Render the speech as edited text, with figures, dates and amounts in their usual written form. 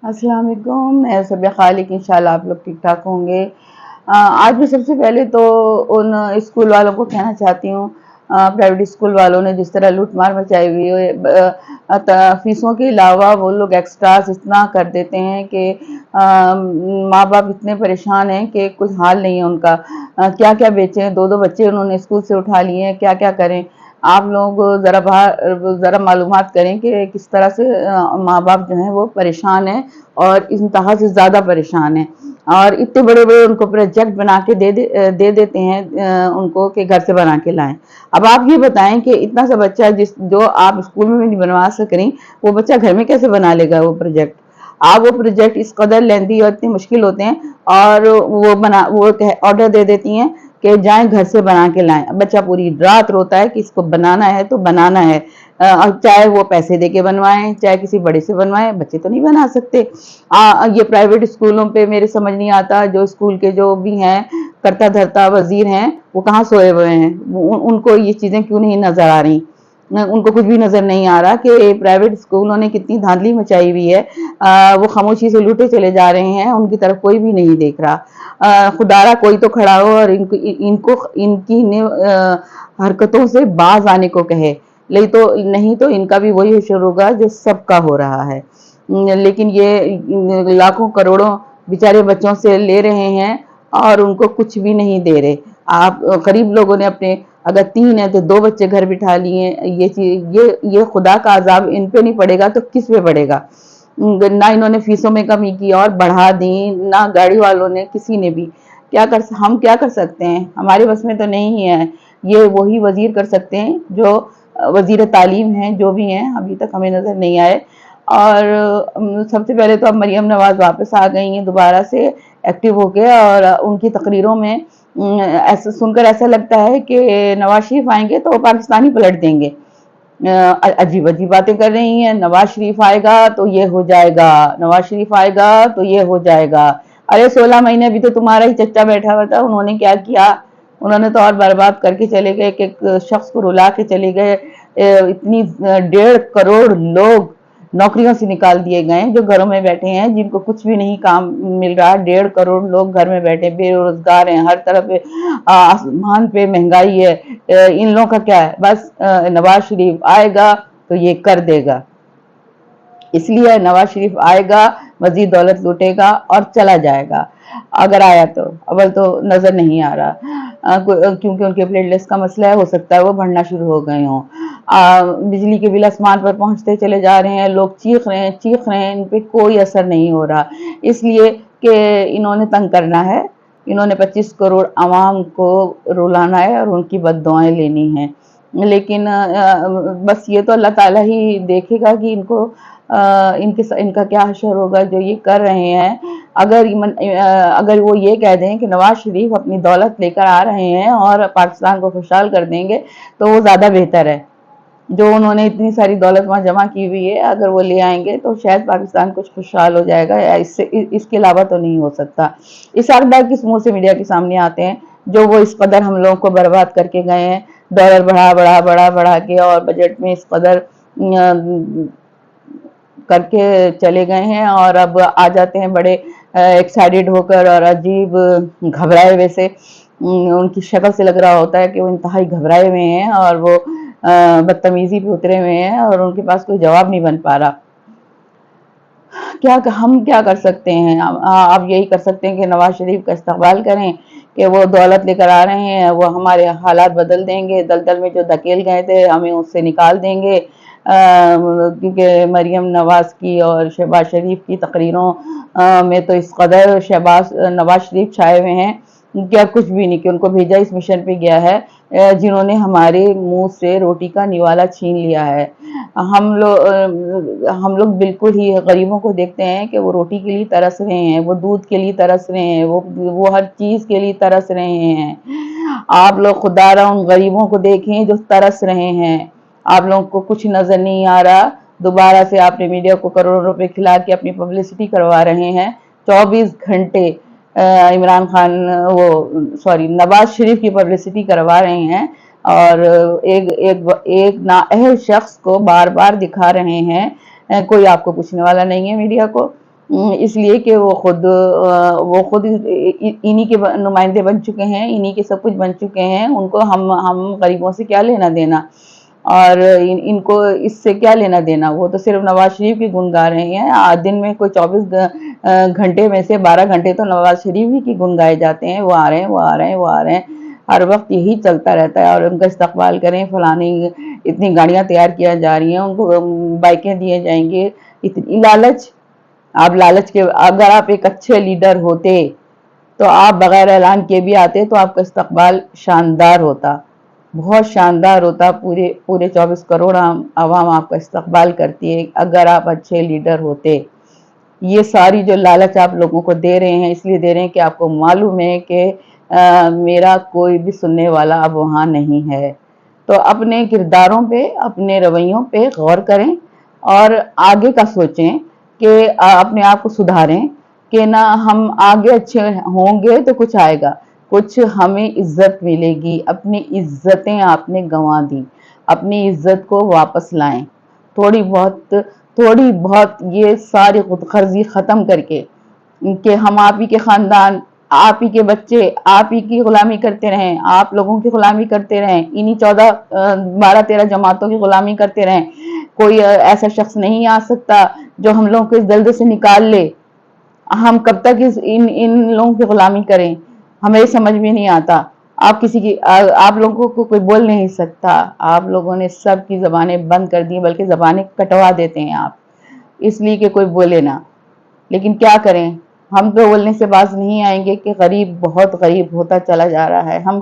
अस्सलाम वालेकुम। मैं सबिया खालिक, इंशाल्लाह आप लोग ठीक ठाक होंगे। आज मैं सबसे पहले तो उन स्कूल वालों को कहना चाहती हूँ, प्राइवेट स्कूल वालों ने जिस तरह लूट मार मचाई हुई है, फीसों के अलावा वो लोग एक्स्ट्रास इतना कर देते हैं कि माँ बाप इतने परेशान हैं कि कुछ हाल नहीं है उनका। क्या क्या बेचें, दो दो बच्चे उन्होंने स्कूल से उठा लिए हैं, क्या क्या करें। आप लोग ज़रा मालूमात करें कि किस तरह से माँ बाप जो हैं वो परेशान हैं और इंतहा से ज़्यादा परेशान हैं, और इतने बड़े बड़े उनको प्रोजेक्ट बना के दे देते हैं उनको कि घर से बना के लाएं। अब आप ये बताएं कि इतना सा बच्चा जो आप स्कूल में भी नहीं बनवा सकें, वो बच्चा घर में कैसे बना लेगा वो प्रोजेक्ट। आप वो प्रोजेक्ट इस कदर लेंदी और इतने मुश्किल होते हैं, और वो ऑर्डर दे देती हैं कि जाएं घर से बना के लाएं। बच्चा पूरी रात रोता है कि इसको बनाना है तो बनाना है, चाहे वो पैसे दे के बनवाएं, चाहे किसी बड़े से बनवाएं, बच्चे तो नहीं बना सकते। ये प्राइवेट स्कूलों पे मेरे समझ नहीं आता, जो स्कूल के जो भी हैं करता धरता वजीर हैं, वो कहाँ सोए हुए हैं। उनको ये चीज़ें क्यों नहीं नज़र आ रही। उनको कुछ भी नज़र नहीं आ रहा कि प्राइवेट स्कूलों ने कितनी धांधली मचाई हुई है। वो खामोशी से लूटे चले जा रहे हैं, उनकी तरफ कोई भी नहीं देख रहा। खुदारा कोई तो खड़ा हो और इनकी हरकतों से बाज आने को कहे, नहीं तो इनका भी वही हशर होगा जो सबका हो रहा है। लेकिन ये लाखों करोड़ों बेचारे बच्चों से ले रहे हैं और उनको कुछ भी नहीं दे रहे। आप गरीब लोगों ने अपने, अगर 3 है तो 2 बच्चे घर बिठा लिए। ये चीज ये खुदा का अजाब इन पे नहीं पड़ेगा तो किस पे पड़ेगा। ना इन्होंने फीसों में कमी की और बढ़ा दी, ना गाड़ी वालों ने, किसी ने भी। हम क्या कर सकते हैं, हमारे बस में तो नहीं है। ये वही वजीर कर सकते हैं जो वजीर तालीम हैं, जो भी हैं, अभी तक हमें नजर नहीं आए। और सबसे पहले तो अब मरियम नवाज वापस आ गई हैं दोबारा से एक्टिव होके, और उनकी तकरीरों में ऐसा सुनकर ऐसा लगता है कि नवाज शरीफ आएंगे तो पाकिस्तान ही पलट देंगे। अजीब अजीब बातें कर रही हैं। नवाज शरीफ आएगा तो ये हो जाएगा, नवाज शरीफ आएगा तो ये हो जाएगा। अरे 16 महीने भी तो तुम्हारा ही चच्चा बैठा हुआ था, उन्होंने क्या किया। उन्होंने तो और बर्बाद करके चले गए कि एक शख्स को रुला के चले गए। इतनी 1.5 करोड़ लोग नौकरियों से निकाल दिए गए, जो घरों में बैठे हैं, जिनको कुछ भी नहीं काम मिल रहा। 1.5 करोड़ लोग घर में बैठे बेरोजगार हैं, हर तरफ आसमान पे महंगाई है। इन लोगों का क्या है, बस नवाज शरीफ आएगा तो ये कर देगा। इसलिए नवाज शरीफ आएगा, मजीद दौलत लूटेगा और चला जाएगा। अगर आया तो अव्वल तो नजर नहीं आ रहा, क्योंकि उनके प्लेटलेट्स का मसला है, हो सकता है वो बढ़ना शुरू हो गए हों। बिजली के बिल आसमान पर पहुंचते चले जा रहे हैं, लोग चीख रहे हैं, इन पे कोई असर नहीं हो रहा, इसलिए कि इन्होंने तंग करना है। इन्होंने 25 करोड़ आवाम को रुलाना है और उनकी बद्दुआएं लेनी है। लेकिन बस ये तो अल्लाह ताला ही देखेगा कि इनका क्या हशर होगा जो ये कर रहे हैं। अगर वो ये कह दें कि नवाज शरीफ अपनी दौलत लेकर आ रहे हैं और पाकिस्तान को खुशहाल कर देंगे, तो वो ज़्यादा बेहतर है। जो उन्होंने इतनी सारी दौलत वहाँ जमा की हुई है, अगर वो ले आएंगे तो शायद पाकिस्तान कुछ खुशहाल हो जाएगा, या इसके अलावा तो नहीं हो सकता। इसाक डार किस मुंह से मीडिया के सामने आते हैं, जो वो इस कदर हम लोगों को बर्बाद करके गए हैं, डॉलर बढ़ा के, और बजट में इस कदर करके चले गए हैं, और अब आ जाते हैं बड़े एक्साइटेड होकर और अजीब घबराए हुए से। उनकी शक्ल से लग रहा होता है कि वो इंतहाई घबराए हुए हैं और वो बदतमीजी पे उतरे हुए हैं, और उनके पास कोई जवाब नहीं बन पा रहा। हम क्या कर सकते हैं। आप यही कर सकते हैं कि नवाज शरीफ का इस्तकबाल करें कि वो दौलत लेकर आ रहे हैं, वो हमारे हालात बदल देंगे, दलदल में जो धकेल गए थे हमें उससे निकाल देंगे। क्योंकि मरियम नवाज की और शहबाज शरीफ की तकरीरों में तो इस कदर नवाज शरीफ छाए हुए हैं कि अब कुछ भी नहीं, कि उनको भेजा इस मिशन पे गया है जिन्होंने हमारे मुंह से रोटी का निवाला छीन लिया है। हम लोग बिल्कुल ही गरीबों को देखते हैं कि वो रोटी के लिए तरस रहे हैं, वो दूध के लिए तरस रहे हैं, वो हर चीज के लिए तरस रहे हैं। आप लोग खुदारा उन गरीबों को देखें जो तरस रहे हैं। आप लोगों को कुछ नजर नहीं आ रहा। दोबारा से आपने मीडिया को करोड़ों रुपए खिला के अपनी पब्लिसिटी करवा रहे हैं। 24 घंटे इमरान खान, वो सॉरी, नवाज शरीफ की पब्लिसिटी करवा रहे हैं, और एक नाअहल शख्स को बार बार दिखा रहे हैं। कोई आपको पूछने वाला नहीं है मीडिया को। اس لیے کہ وہ خود انہی کے نمائندے بن چکے ہیں، انہی کے سب کچھ بن چکے ہیں، ان کو ہم غریبوں سے کیا لینا دینا، اور ان کو اس سے کیا لینا دینا۔ وہ تو صرف نواز شریف کی گن گا رہے ہیں، دن میں کوئی 24 گھنٹے میں سے 12 گھنٹے تو نواز شریف ہی کی گن گائے جاتے ہیں، وہ آ رہے ہیں، وہ آ رہے ہیں، وہ آ رہے ہیں، ہر وقت یہی چلتا رہتا ہے، اور ان کا استقبال کریں، فلانی اتنی گاڑیاں تیار کیا جا رہی ہیں، ان کو بائکیں دیے جائیں گے، اتنی لالچ۔ اگر آپ ایک اچھے لیڈر ہوتے تو آپ بغیر اعلان کے بھی آتے تو آپ کا استقبال شاندار ہوتا، بہت شاندار ہوتا، پورے 24 کروڑ عوام آپ کا استقبال کرتی ہے اگر آپ اچھے لیڈر ہوتے۔ یہ ساری جو لالچ آپ لوگوں کو دے رہے ہیں، اس لیے دے رہے ہیں کہ آپ کو معلوم ہے کہ میرا کوئی بھی سننے والا اب وہاں نہیں ہے۔ تو اپنے کرداروں پہ، اپنے رویوں پہ غور کریں اور آگے کا سوچیں کہ اپنے آپ کو سدھاریں کہ نہ ہم آگے اچھے ہوں گے تو کچھ آئے گا، کچھ ہمیں عزت ملے گی۔ اپنی عزتیں آپ نے گنوا دی، اپنی عزت کو واپس لائیں، تھوڑی بہت یہ ساری خود غرضی ختم کر کے کہ ہم آپ ہی کے خاندان، آپ ہی کے بچے آپ ہی کی غلامی کرتے رہیں، آپ لوگوں کی غلامی کرتے رہیں، انہی 12 13 جماعتوں کی غلامی کرتے رہیں، کوئی ایسا شخص نہیں آ سکتا جو ہم لوگوں کو اس دلدل سے نکال لے۔ ہم کب تک ان لوگوں کی غلامی کریں، ہمیں سمجھ میں نہیں آتا۔ آپ لوگوں کو کوئی بول نہیں سکتا، آپ لوگوں نے سب کی زبانیں بند کر دی، بلکہ زبانیں کٹوا دیتے ہیں آپ، اس لیے کہ کوئی بولے نہ۔ لیکن کیا کریں، ہم تو بولنے سے باز نہیں آئیں گے کہ غریب بہت غریب ہوتا چلا جا رہا ہے۔ ہم